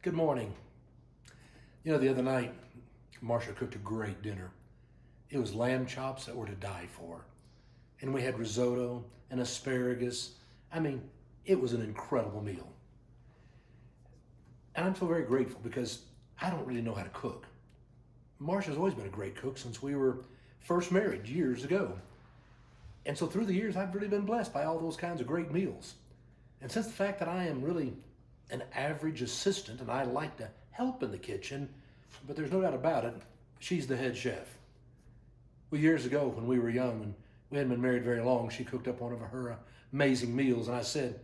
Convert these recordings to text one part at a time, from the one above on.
Good morning. The other night, Marcia cooked a great dinner. It was lamb chops that were to die for. And we had risotto and asparagus. I mean, it was an incredible meal. And I'm so very grateful because I don't really know how to cook. Marcia's always been a great cook since we were first married years ago. And so through the years, I've really been blessed by all those kinds of great meals. And since the fact that I am really an average assistant and I like to help in the kitchen, but there's no doubt about it, she's the head chef. Well, years ago when we were young and we hadn't been married very long, she cooked up one of her amazing meals, and I said,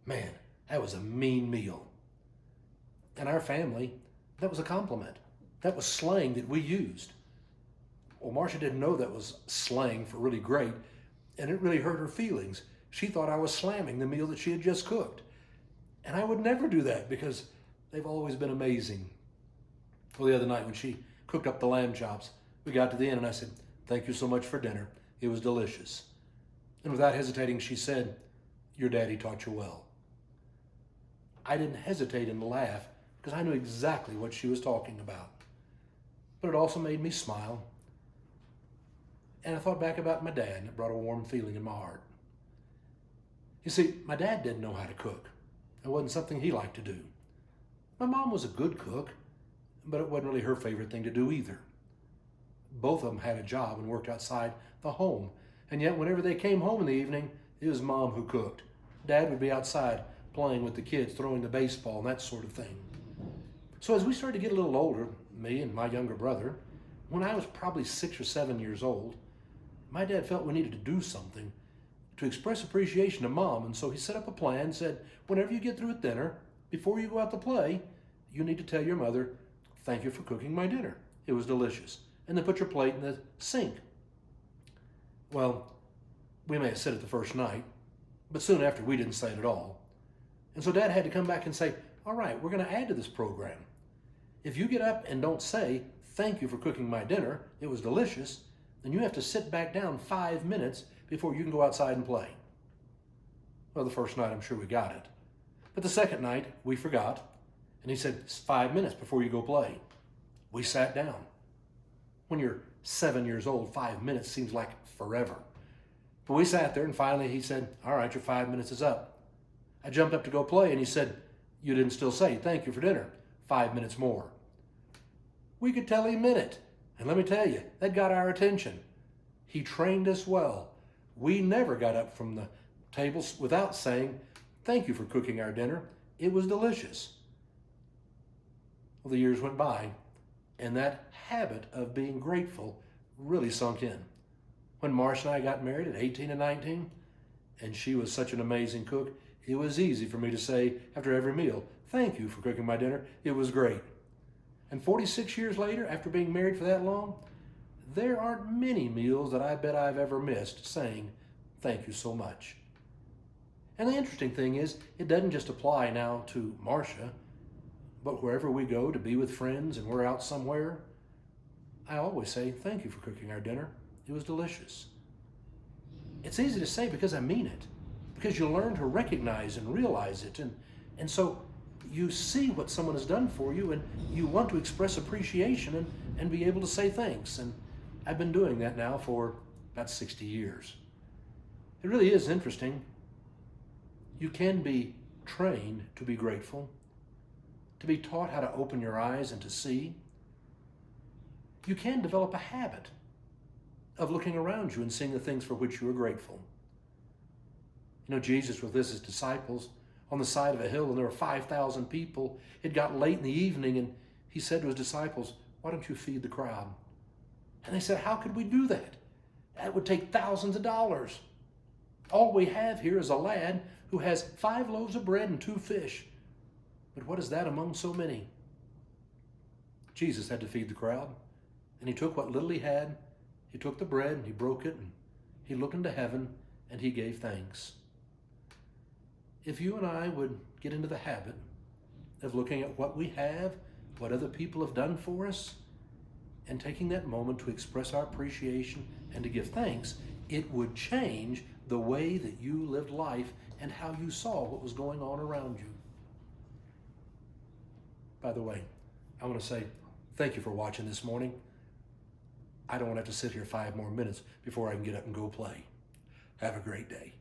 man, that was a mean meal. In our family, that was a compliment. That was slang that we used. Well, Marcia didn't know that was slang for really great, and it really hurt her feelings. She thought I was slamming the meal that she had just cooked. And I would never do that because they've always been amazing. Well, the other night when she cooked up the lamb chops, we got to the end and I said, thank you so much for dinner. It was delicious. And without hesitating, she said, your daddy taught you well. I didn't hesitate and laugh because I knew exactly what she was talking about. But it also made me smile. And I thought back about my dad, and it brought a warm feeling in my heart. You see, my dad didn't know how to cook. It wasn't something he liked to do. My mom was a good cook, but it wasn't really her favorite thing to do either. Both of them had a job and worked outside the home, and yet whenever they came home in the evening, it was Mom who cooked. Dad would be outside playing with the kids, throwing the baseball and that sort of thing. So as we started to get a little older, me and my younger brother, when I was probably 6 or 7 years old, my dad felt we needed to do something to express appreciation to Mom, and so he set up a plan, said, whenever you get through with dinner, before you go out to play, you need to tell your mother, thank you for cooking my dinner. It was delicious. And then put your plate in the sink. Well, we may have said it the first night, but soon after we didn't say it at all. And so Dad had to come back and say, all right, we're going to add to this program. If you get up and don't say, thank you for cooking my dinner, it was delicious, then you have to sit back down 5 minutes before you can go outside and play. Well, the first night I'm sure we got it. But the second night we forgot, and he said, it's 5 minutes before you go play. We sat down. When you're 7 years old, 5 minutes seems like forever. But we sat there, and finally he said, all right, your 5 minutes is up. I jumped up to go play, and he said, you didn't still say thank you for dinner. 5 minutes more. We could tell he meant it. And let me tell you, that got our attention. He trained us well. We never got up from the tables without saying, thank you for cooking our dinner. It was delicious. Well, the years went by, and that habit of being grateful really sunk in. When Marcia and I got married at 18 and 19, and she was such an amazing cook, it was easy for me to say after every meal, thank you for cooking my dinner. It was great. And 46 years later, after being married for that long, there aren't many meals that I bet I've ever missed saying, thank you so much. And the interesting thing is, it doesn't just apply now to Marcia, but wherever we go to be with friends and we're out somewhere, I always say, thank you for cooking our dinner. It was delicious. It's easy to say because I mean it, because you learn to recognize and realize it. And so you see what someone has done for you and you want to express appreciation and be able to say thanks. And I've been doing that now for about 60 years. It really is interesting. You can be trained to be grateful, to be taught how to open your eyes and to see. You can develop a habit of looking around you and seeing the things for which you are grateful. Jesus was with his disciples on the side of a hill, and there were 5,000 people. It got late in the evening, and he said to his disciples, why don't you feed the crowd? And they said, how could we do that? That would take thousands of dollars. All we have here is a lad who has 5 loaves of bread and 2 fish. But what is that among so many? Jesus had to feed the crowd, and he took what little he had. He took the bread and he broke it, and he looked into heaven and he gave thanks. If you and I would get into the habit of looking at what we have, what other people have done for us, and taking that moment to express our appreciation and to give thanks, it would change the way that you lived life and how you saw what was going on around you. by the way, I want to say thank you for watching this morning. I don't want to have to sit here 5 more minutes before I can get up and go play. Have a great day.